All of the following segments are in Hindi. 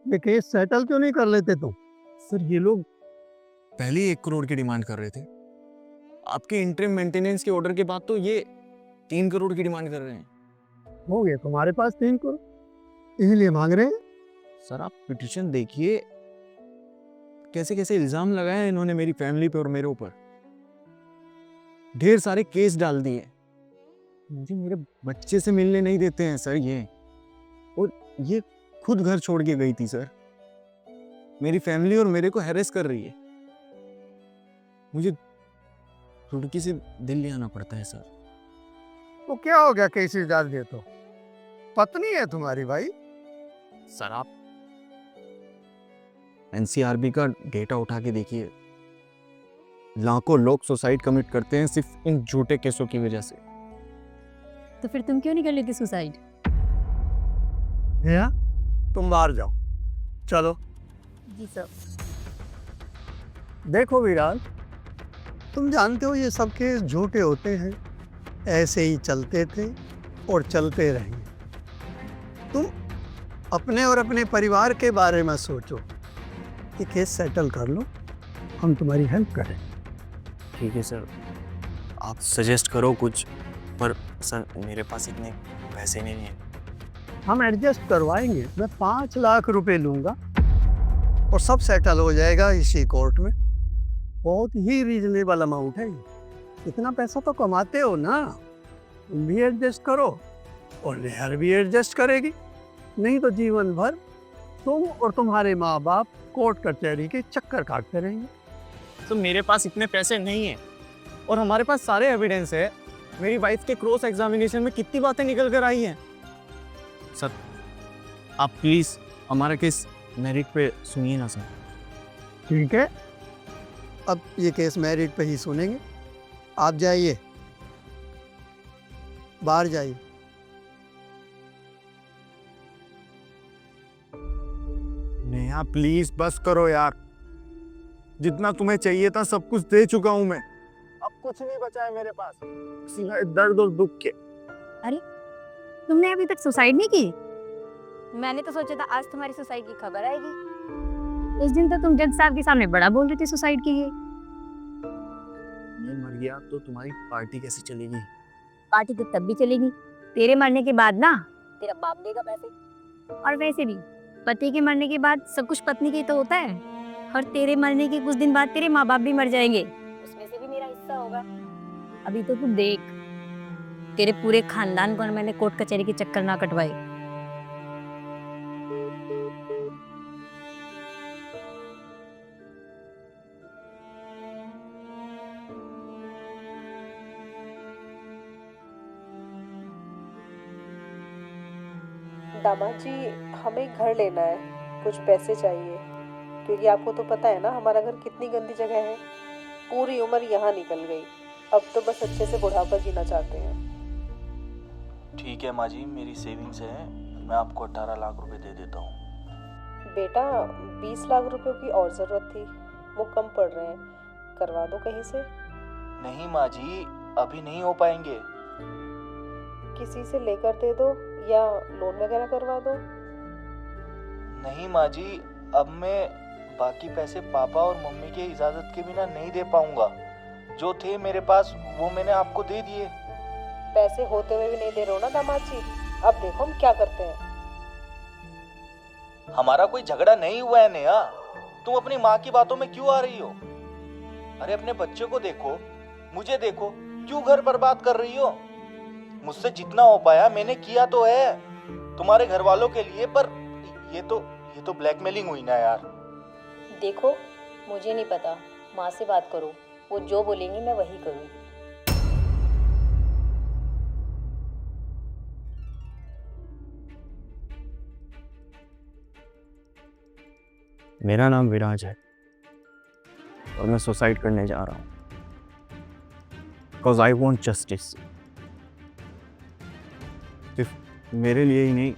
ये केस सेटल क्यों नहीं कर लेते तुम? सर ये लोग पहले ही 1 करोड़ की डिमांड कर रहे थे। आपके इंटरिम मेंटेनेंस के ऑर्डर के बाद तो ये 3 करोड़ की डिमांड कर रहे हैं। हो गया तुम्हारे पास 3 करोड़, इसलिए मांग रहे हैं। सर आप पिटिशन देखिए, कैसे कैसे इल्जाम लगाए हैं इन्होंने मेरी फैमिली पे और मेरे ऊपर। ढेर सारे केस डाल दिए। मुझे मेरे बच्चे से मिलने नहीं देते हैं सर ये। और ये खुद घर छोड़ के गई थी सर। मेरी फैमिली और मेरे को हैरेस कर रही है। मुझे रुड़की से दिल्ली आना पड़ता है सर। तो क्या हो गया केसेस डाल दिए तो? पत्नी है तुम्हारी भाई। सर आप एनसीआरबी का डेटा उठा के देखिए, लाखों लोग सुसाइड कमिट करते हैं सिर्फ इन झूठे केसों की वजह से। तो फिर तुम क्यों नहीं कर लेती सुसाइड? भैया तुम बाहर जाओ, चलो। जी सर। देखो विराट, तुम जानते हो ये सब केस झूठे होते हैं, ऐसे ही चलते थे और चलते रहेंगे। तुम अपने और अपने परिवार के बारे में सोचो। ये केस सेटल कर लो, हम तुम्हारी हेल्प करें। ठीक है सर, आप सजेस्ट करो कुछ, पर सर मेरे पास इतने पैसे नहीं हैं। हम एडजस्ट करवाएंगे, मैं 5 लाख रुपए लूँगा और सब सेटल हो जाएगा इसी कोर्ट में। बहुत ही रीजनेबल अमाउंट है ये। इतना पैसा तो कमाते हो ना, तुम भी एडजस्ट करो और नेहर भी एडजस्ट करेगी। नहीं तो जीवन भर तुम और तुम्हारे माँ बाप कोर्ट कचहरी के चक्कर काटते रहेंगे। तो मेरे पास इतने पैसे नहीं हैं और हमारे पास सारे एविडेंस है। मेरी वाइफ के क्रॉस एग्जामिनेशन में कितनी बातें निकल कर आई हैं। सर आप प्लीज हमारा केस मेरिट पे सुनिए ना सर। ठीक है, अब ये केस मेरिट पे ही सुनेंगे। आप जाइए, बाहर जाइए। नेहा प्लीज बस करो यार, जितना तुम्हें चाहिए था सब कुछ दे चुका हूं मैं। अब कुछ नहीं बचा है मेरे पास सिवाय दर्द और दुख के। तुमने अभी तक सुसाइड नहीं की? मैंने तो सोचा था आज तुम्हारी सुसाइड की खबर आएगी। उस दिन तो तुम जज साहब के सामने बड़ा बोल रही थी सुसाइड की है। मैं मर गया तो तुम्हारी पार्टी कैसे चलेगी? पार्टी तो तब भी चलेगी, तेरे मरने के बाद ना। तेरा बाप देगा पैसे। और वैसे भी पति के मरने के बाद सब कुछ पत्नी के ही तो होता है। और तेरे मरने के कुछ दिन बाद तेरे माँ बाप भी मर जाएंगे, उसमें से भी मेरा हिस्सा होगा। अभी तो तू देख, तेरे पूरे खानदान को मैंने कोर्ट कचहरी के चक्कर ना कटवाए। दामाद जी, हमें एक घर लेना है, कुछ पैसे चाहिए। क्योंकि आपको तो पता है ना हमारा घर कितनी गंदी जगह है। पूरी उम्र यहाँ निकल गई, अब तो बस अच्छे से बुढ़ापा जीना चाहते हैं। ठीक है माँ जी, मेरी सेविंग्स है, मैं आपको 18 लाख रुपए दे देता हूँ। बेटा 20 लाख रुपयों की और ज़रूरत थी, वो कम पड़ रहे हैं, करवा दो कहीं से। नहीं माँ जी, अभी नहीं हो पाएंगे। किसी से लेकर दे दो या लोन वगैरह करवा दो। नहीं माँ जी, अब मैं बाकी पैसे पापा और मम्मी के इजाज़त के बिना नहीं दे पाऊँगा। जो थे मेरे पास वो मैंने आपको दे दिए। पैसे होते हुए भी नहीं दे रहे हो ना दामाद जी, अब देखो हम क्या करते हैं। हमारा कोई झगड़ा नहीं हुआ है नेहा, तुम अपनी माँ की बातों में क्यों आ रही हो? अरे अपने बच्चे को देखो, मुझे देखो, क्यों घर बर्बाद कर रही हो? मुझसे जितना हो पाया मैंने किया तो है तुम्हारे घर वालों के लिए, पर ये तो ब्लैकमेलिंग हुई ना यार। देखो मुझे नहीं पता, माँ से बात करो, वो जो बोलेंगी मैं वही करूँगी। मेरा नाम विराज है और मैं सुसाइड करने जा रहा हूँ, बिकॉज आई वॉन्ट जस्टिस। सिर्फ मेरे लिए ही नहीं,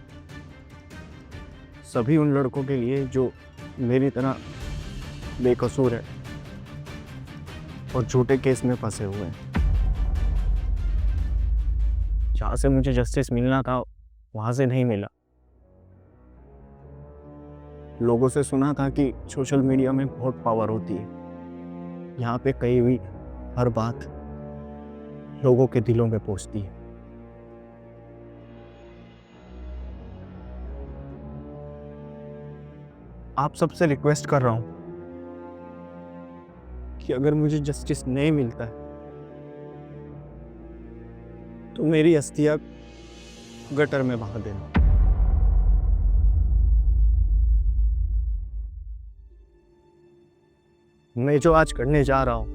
सभी उन लड़कों के लिए जो मेरी तरह बेकसूर है और झूठे केस में फंसे हुए हैं। जहाँ से मुझे जस्टिस मिलना था वहाँ से नहीं मिला। लोगों से सुना था कि सोशल मीडिया में बहुत पावर होती है। यहाँ पे कहीं भी हर बात लोगों के दिलों में पहुंचती है। आप सबसे रिक्वेस्ट कर रहा हूं कि अगर मुझे जस्टिस नहीं मिलता है तो मेरी अस्थियां गटर में बहा देना। मैं जो आज करने जा रहा हूं,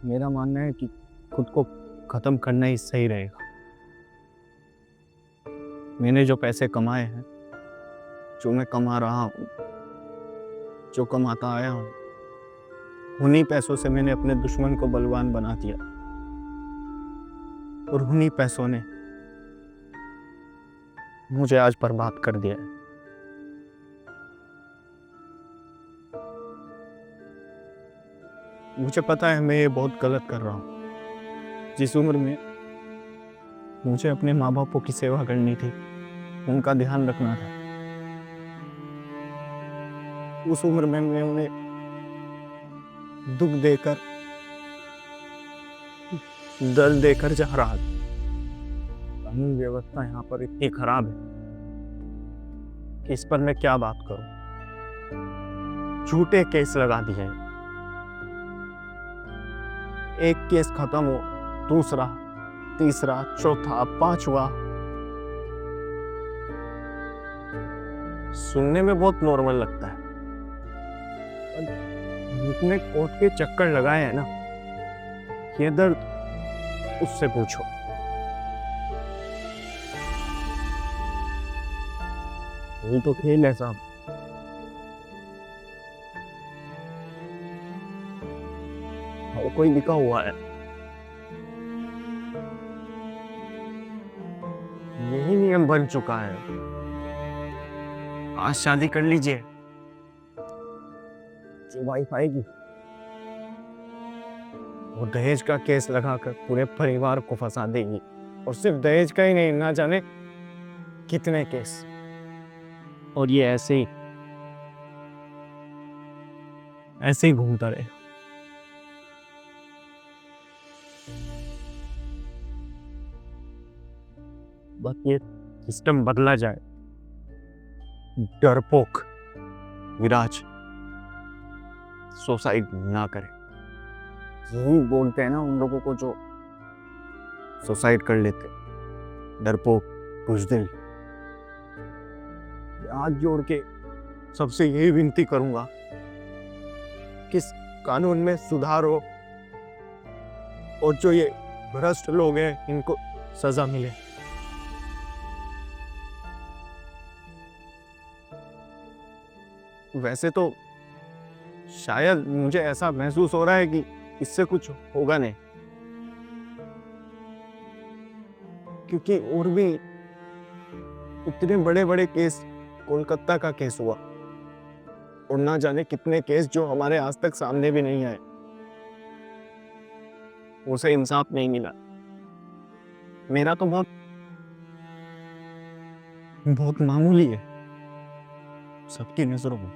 मेरा मानना है कि खुद को खत्म करना ही सही रहेगा। मैंने जो पैसे कमाए हैं, जो मैं कमा रहा हूं, जो कमाता आया हूं, उन्हीं पैसों से मैंने अपने दुश्मन को बलवान बना दिया और उन्हीं पैसों ने मुझे आज बर्बाद कर दिया है। मुझे पता है मैं ये बहुत गलत कर रहा हूँ। जिस उम्र में मुझे अपने माँ बापों की सेवा करनी थी, उनका ध्यान रखना था, उस उम्र में मैं उन्हें दुख देकर, दर्द देकर जा रहा था। कानून व्यवस्था यहाँ पर इतनी खराब है कि इस पर मैं क्या बात करूं। झूठे केस लगा दिए हैं। एक केस खत्म हो, दूसरा, तीसरा, चौथा, पांचवा। सुनने में बहुत नॉर्मल लगता है, जितने कोर्ट के चक्कर लगाए हैं ना, ये दर्द उससे पूछो। ये तो खेल है साहब। और कोई लिखा हुआ है, यही नियम बन चुका है। आज शादी कर लीजिए, वाइफ आएगी वो दहेज का केस लगाकर पूरे परिवार को फंसा देगी। और सिर्फ दहेज का ही नहीं, ना जाने कितने केस। और ये ऐसे ही घूमता रहेगा। बस ये सिस्टम बदला जाए। डरपोक विराज सुसाइड ना करे। यही बोलते हैं ना उन लोगों को जो सुसाइड कर लेते, डरपोक, बुज़दिल। हाथ जोड़ के सबसे यही विनती करूंगा कि इस कानून में सुधार हो और जो ये भ्रष्ट लोग हैं इनको सजा मिले। वैसे तो शायद मुझे ऐसा महसूस हो रहा है कि इससे कुछ होगा नहीं, क्योंकि और भी इतने बड़े बड़े केस, कोलकाता का केस हुआ और ना जाने कितने केस जो हमारे आज तक सामने भी नहीं आए, उसे इंसाफ नहीं मिला। मेरा तो बहुत मामूली है सबकी नजरों में।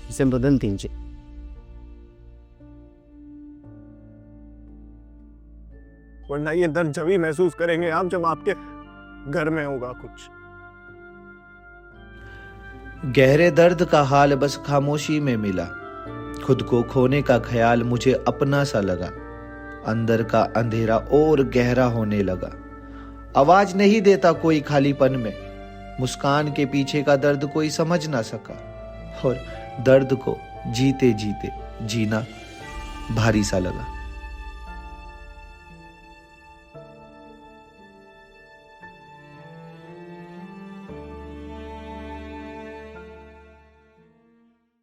इसे बदल दीजिए। वरना ये दर्द जब ही महसूस करेंगे आप जब आपके घर में होगा कुछ। गहरे दर्द का हाल बस खामोशी में मिला। खुद को खोने का ख्याल मुझे अपना सा लगा। अंदर का अंधेरा और गहरा होने लगा। आवाज नहीं देता कोई खालीपन में। मुस्कान के पीछे का दर्द कोई समझ ना सका और दर्द को जीते जीते जीना भारी सा लगा।